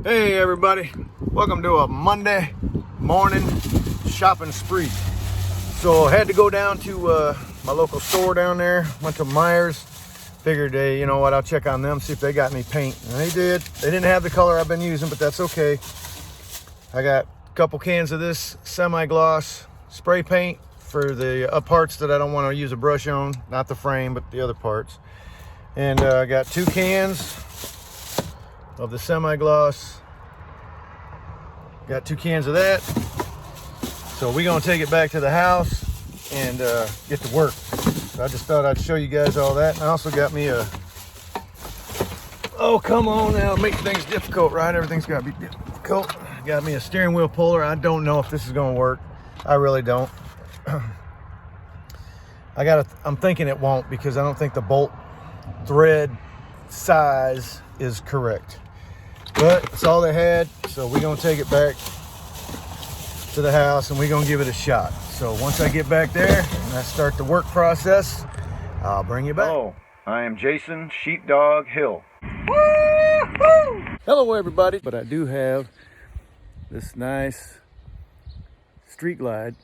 Hey everybody, welcome to a Monday morning shopping spree. So I had to go down to my local store down there, went to Myers, figured, you know what, I'll check on them, see if they got any paint. And they did. They didn't have the color I've been using, but that's okay. I got a couple cans of this semi-gloss spray paint for the parts that I don't want to use a brush on, not the frame, but the other parts. And I got 2 cans of the semi-gloss. Got 2 cans of that. So we're gonna take it back to the house and get to work. So I just thought I'd show you guys all that. And I also got me a, oh come on now, make things difficult, right? Everything's gotta be difficult. Got me a steering wheel puller. I don't know if this is gonna work. I really don't. I'm thinking it won't, because I don't think the bolt thread size is correct. But it's all they had, so we're gonna take it back to the house and we're gonna give it a shot. So once I get back there and I start the work process, I'll bring you back. Hello, I am Jason Sheepdog Hill. Woo-hoo! Hello everybody. But I do have this nice Street Glide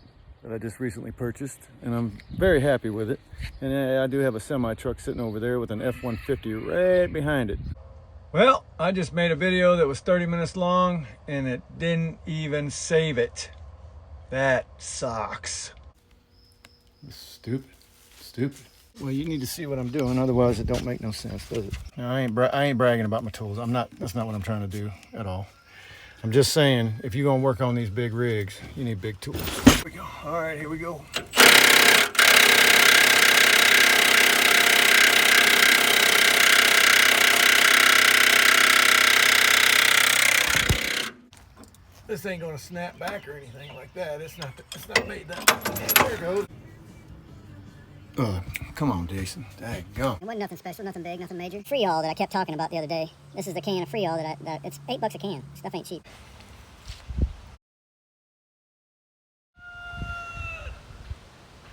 that I just recently purchased, and I'm very happy with it. And I do have a semi truck sitting over there with an F-150 right behind it. Well, I just made a video that was 30 minutes long and it didn't even save it. That sucks. Stupid. Well, you need to see what I'm doing, otherwise it don't make no sense, does it? No, I ain't bragging about my tools. That's not what I'm trying to do at all. I'm just saying, if you're gonna work on these big rigs, you need big tools. Here we go. All right, here we go. This ain't gonna snap back or anything like that. It's not made that. There it goes. Come on, Jason. Daggone. It wasn't nothing special, nothing big, nothing major. Freol that I kept talking about the other day. This is the can of Freol that it's $8 a can. Stuff ain't cheap.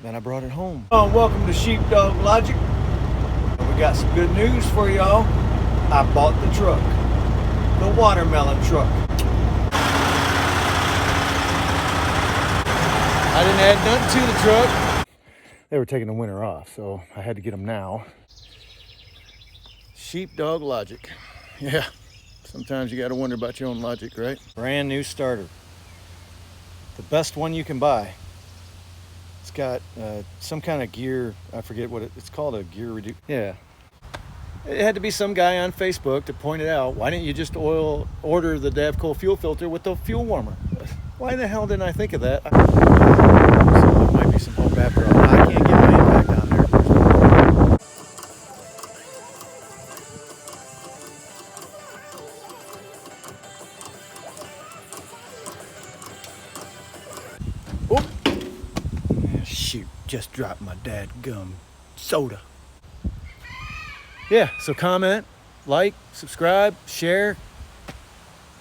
Then I brought it home. Oh, welcome to Sheepdog Logic. We got some good news for y'all. I bought the truck. The watermelon truck. I didn't add nothing to the truck. They were taking the winter off, so I had to get them now. Sheepdog Logic. Yeah, sometimes you gotta wonder about your own logic, right? Brand new starter. The best one you can buy. It's got some kind of gear, I forget what it's called, a gear reduce. Yeah. It had to be some guy on Facebook that pointed out, why didn't you just order the Davco fuel filter with the fuel warmer? Why the hell didn't I think of that? So it might be some hope after all. I can't get my impact on there. Oh! Shoot, just dropped my dadgum soda. Yeah, so comment, like, subscribe, share,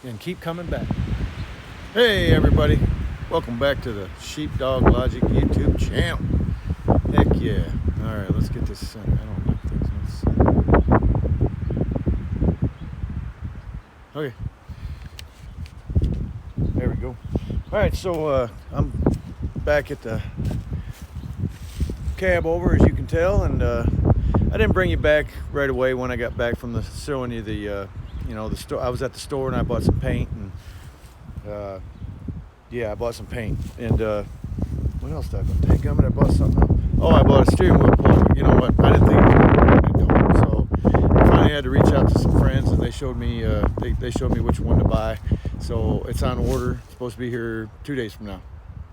and keep coming back. Hey everybody, welcome back to the Sheepdog Logic YouTube channel. Heck yeah. Alright, let's get this I don't like things. Okay. There we go. Alright, so I'm back at the cab over, as you can tell, and I didn't bring you back right away when I got back from showing you the the store. I was at the store and I bought some paint, and yeah, I bought some paint. And what else did I buy? I bought something else. Oh, I bought a steering wheel puller. You know what? I didn't think it was going to. So I finally had to reach out to some friends, and they showed me they showed me which one to buy. So it's on order. It's supposed to be here 2 days from now.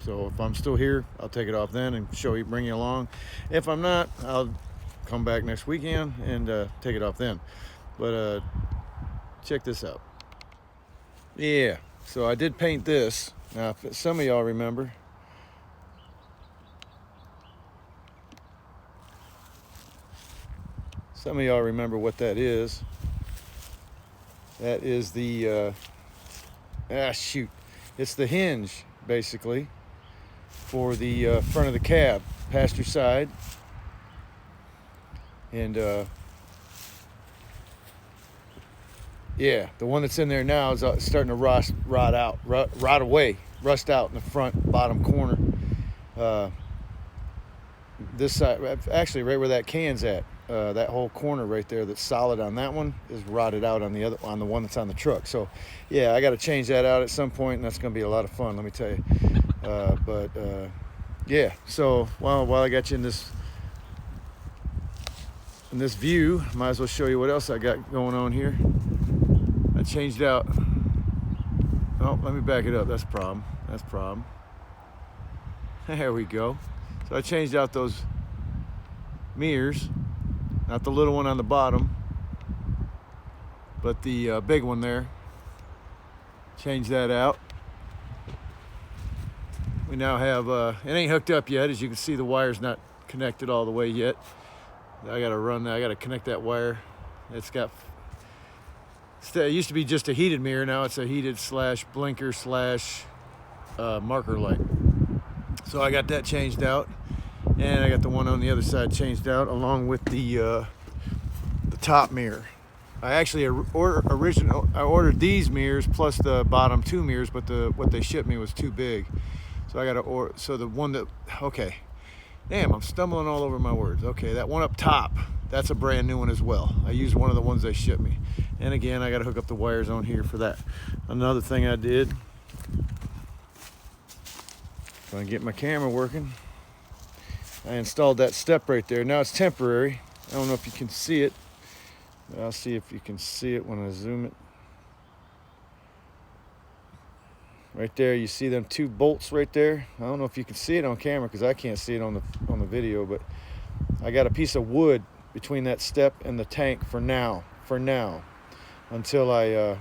So if I'm still here, I'll take it off then and bring you along. If I'm not, I'll come back next weekend and take it off then. But check this out. Yeah, so I did paint this. Now, if some of y'all remember, what that is. That is the it's the hinge, basically, for the front of the cab, passenger side. And Yeah, the one that's in there now is starting to rust out in the front bottom corner. This side, actually right where that can's at, that whole corner right there that's solid on that one is rotted out on the one that's on the truck. So yeah, I got to change that out at some point, and that's going to be a lot of fun, let me tell you. Yeah, so while I got you in this view, might as well show you what else I got going on here. I changed out, oh, let me back it up. That's problem. There we go. So I changed out those mirrors, not the little one on the bottom, but the big one there. Changed that out. We now have, it ain't hooked up yet. As you can see, the wire's not connected all the way yet. I gotta connect that wire. It used to be just a heated mirror. Now it's a heated / blinker / marker light. So I got that changed out, and I got the one on the other side changed out, along with the top mirror. I actually ordered these mirrors plus the bottom 2 mirrors, but what they shipped me was too big. So I got to order. So the one that, okay, damn, I'm stumbling all over my words. Okay, that one up top, that's a brand new one as well. I used one of the ones they shipped me. And again, I got to hook up the wires on here for that. Another thing I did, trying to get my camera working, I installed that step right there. Now it's temporary. I don't know if you can see it. I'll see if you can see it when I zoom it. Right there, you see them 2 bolts right there. I don't know if you can see it on camera because I can't see it on the video, but I got a piece of wood between that step and the tank for now, until I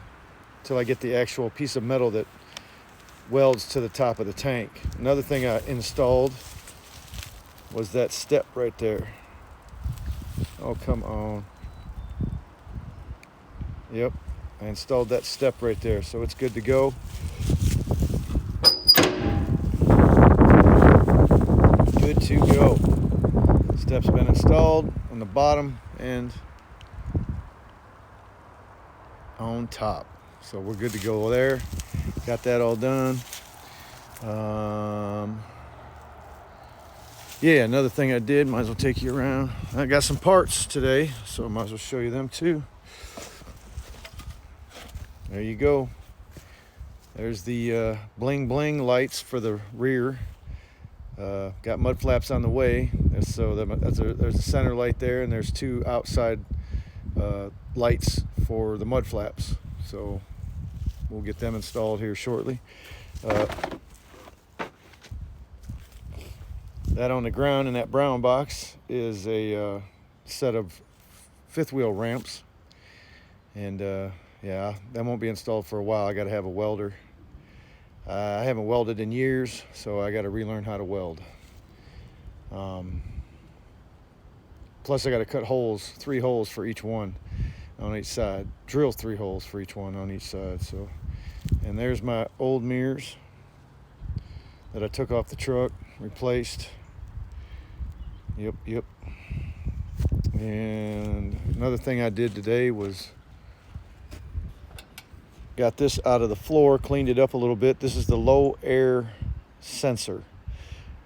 get the actual piece of metal that welds to the top of the tank. Another thing I installed was that step right there. Oh, come on. Yep, I installed that step right there, so it's good to go. Good to go. Step's been installed on the bottom and on top, so we're good to go there. Got that all done. Yeah, another thing I did, might as well take you around. I got some parts today, so I might as well show you them too. There you go. There's the bling bling lights for the rear. Got mud flaps on the way, so there's a center light there, and there's 2 outside lights for the mud flaps. So we'll get them installed here shortly. That on the ground in that brown box is a set of 5th wheel ramps, and yeah, that won't be installed for a while. I got to have a welder. I haven't welded in years, so I got to relearn how to weld. Plus I got to cut holes, 3 holes for each one on each side. Drill 3 holes for each one on each side. So, and there's my old mirrors that I took off the truck, replaced. Yep. And another thing I did today was got this out of the floor, cleaned it up a little bit. This is the low air sensor.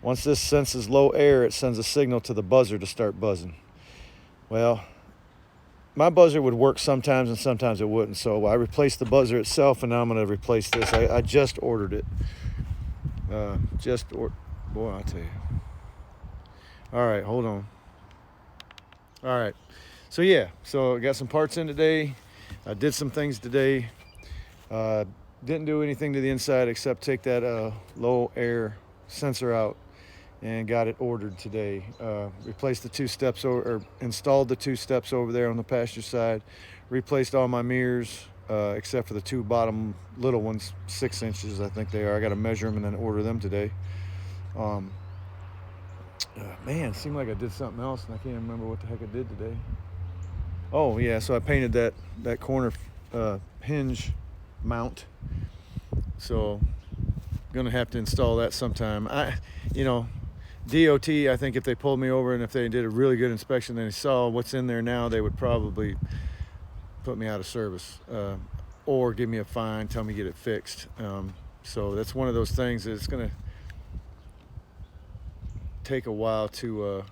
Once this senses low air, it sends a signal to the buzzer to start buzzing. Well, my buzzer would work sometimes and sometimes it wouldn't. So I replaced the buzzer itself, and now I'm going to replace this. I just ordered it. Boy, I'll tell you. All right, hold on. All right. So yeah, so I got some parts in today. I did some things today. Didn't do anything to the inside except take that low air sensor out, and got it ordered today. Replaced the 2 steps or installed the 2 steps over there on the passenger side. Replaced all my mirrors except for the 2 bottom little ones, 6 inches I think they are. I got to measure them and then order them today. Man, it seemed like I did something else and I can't remember what the heck I did today. Oh yeah, so I painted that corner hinge mount, so gonna have to install that sometime. DOT, I think if they pulled me over and if they did a really good inspection and they saw what's in there now, they would probably put me out of service, or give me a fine, tell me to get it fixed. So that's one of those things that it's going to take a while to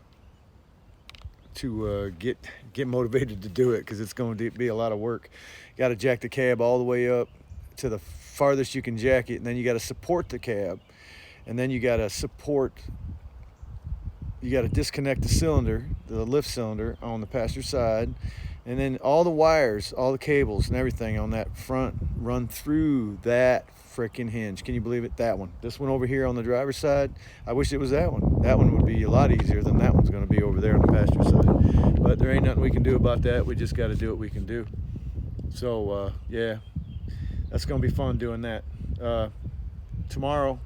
get motivated to do it, because it's going to be a lot of work. You got to jack the cab all the way up to the farthest you can jack it, and then you got to support the cab, and then you got to disconnect the cylinder, the lift cylinder on the passenger side, and then all the wires, all the cables and everything on that front run through that freaking hinge. Can you believe it? That one. This one over here on the driver's side, I wish it was that one. That one would be a lot easier than that one's going to be over there on the passenger side. But there ain't nothing we can do about that. We just got to do what we can do. So yeah, that's going to be fun doing that. Tomorrow,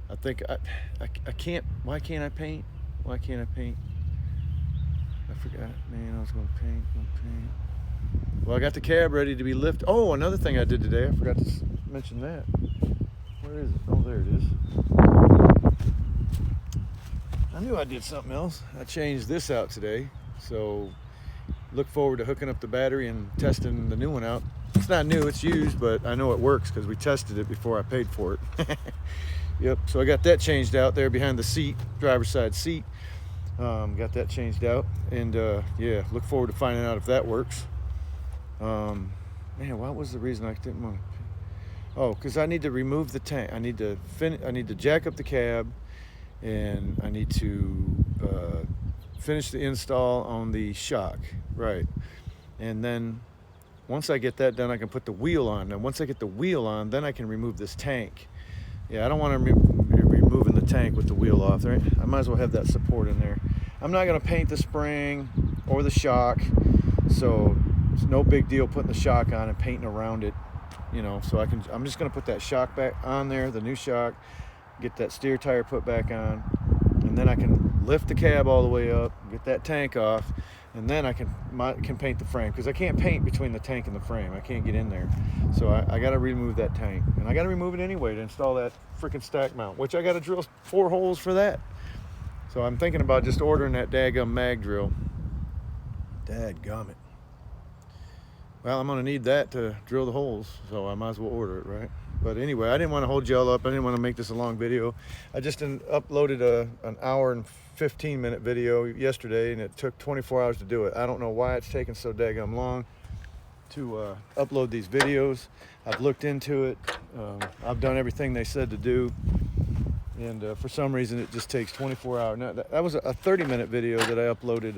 I think I can't. Why can't I paint? Why can't I paint? I forgot, man, I was gonna paint. Well, I got the cab ready to be lifted. Oh, another thing I did today, I forgot to mention that. Where is it? Oh, there it is. I knew I did something else. I changed this out today, so look forward to hooking up the battery and testing the new one out. It's not new, it's used, but I know it works because we tested it before I paid for it. Yep, so I got that changed out there behind the seat, driver's side seat. Got that changed out, and yeah, look forward to finding out if that works. Man, what was the reason I didn't want to? Oh, because I need to remove the tank. I need to jack up the cab, and I need to finish the install on the shock, right? And then once I get that done, I can put the wheel on. And once I get the wheel on, then I can remove this tank. Yeah, I don't want to be removing the tank with the wheel off, right? I might as well have that support in there. I'm not going to paint the spring or the shock, so it's no big deal putting the shock on and painting around it, you know. So I'm just going to put that shock back on there, the new shock, get that steer tire put back on, and then I can lift the cab all the way up, get that tank off, and then I can paint the frame, because I can't paint between the tank and the frame. I can't get in there. So I got to remove that tank, and I got to remove it anyway to install that freaking stack mount, which I got to drill 4 holes for that. So I'm thinking about just ordering that daggum mag drill. Dadgummit. Well, I'm going to need that to drill the holes, so I might as well order it, right? But anyway, I didn't want to hold y'all up. I didn't want to make this a long video. I just uploaded an hour and 15-minute video yesterday, and it took 24 hours to do it. I don't know why it's taking so daggum long to upload these videos. I've looked into it. I've done everything they said to do, and for some reason it just takes 24 hours. Now, that was a 30-minute video that I uploaded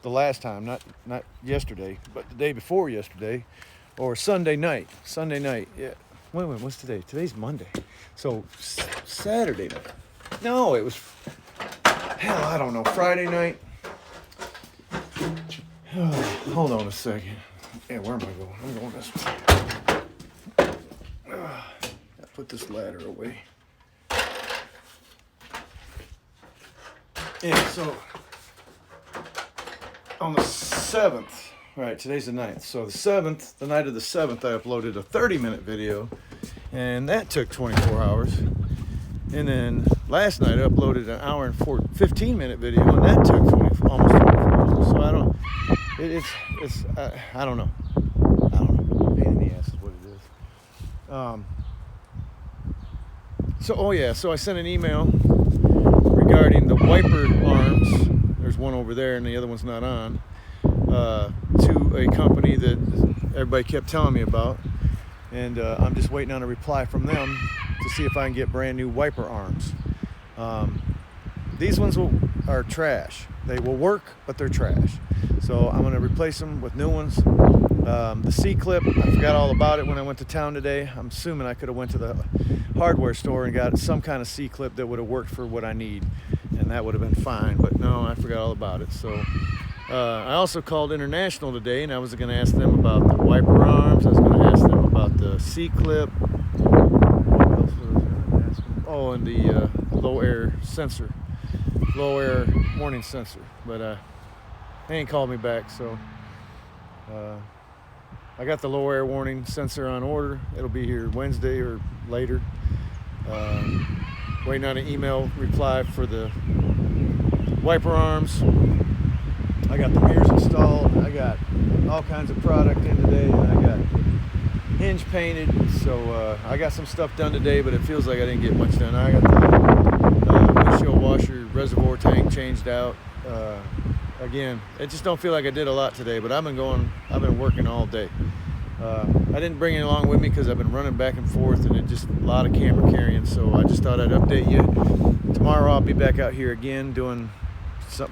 the last time, not yesterday, but the day before yesterday, or Sunday night. Yeah. Wait, what's today? Today's Monday. So Saturday night. No, it was, hell, I don't know, Friday night. Hold on a second. Yeah, where am I going? I'm going this way. I'll put this ladder away. Yeah, so on the 7th, right, today's the 9th. So the 7th, the night of the 7th, I uploaded a 30-minute video, and that took 24 hours. And then last night I uploaded an hour and 15-minute video, and that took almost 24 hours. So I don't know. Pain in the ass is what it is. So I sent an email regarding the wiper arms. There's one over there and the other one's not on, to a company that everybody kept telling me about, and I'm just waiting on a reply from them to see if I can get brand new wiper arms. These ones are trash. They will work, but they're trash. So I'm going to replace them with new ones. The C-clip, I forgot all about it when I went to town today. I'm assuming I could have went to the hardware store and got some kind of C-clip that would have worked for what I need, and that would have been fine, but no, I forgot all about it. So I also called International today, and I was going to ask them about the wiper arms. I was going to ask them about the C-clip. What else was I going to ask them? Oh, and the low air warning sensor, but they ain't called me back. So I got the low air warning sensor on order. It'll be here Wednesday or later. Waiting on an email reply for the wiper arms. I got the mirrors installed. I got all kinds of product in today, and I got hinge painted. So I got some stuff done today, but it feels like I didn't get much done. I got the windshield washer reservoir tank changed out. Again, it just don't feel like I did a lot today, but I've been working all day. I didn't bring it along with me because I've been running back and forth, and it just a lot of camera carrying. So I just thought I'd update you. Tomorrow I'll be back out here again doing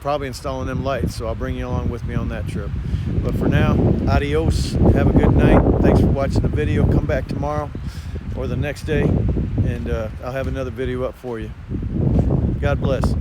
probably installing them lights. So I'll bring you along with me on that trip. But for now, adios. Have a good night. Thanks for watching the video. Come back tomorrow or the next day, and I'll have another video up for you. God bless.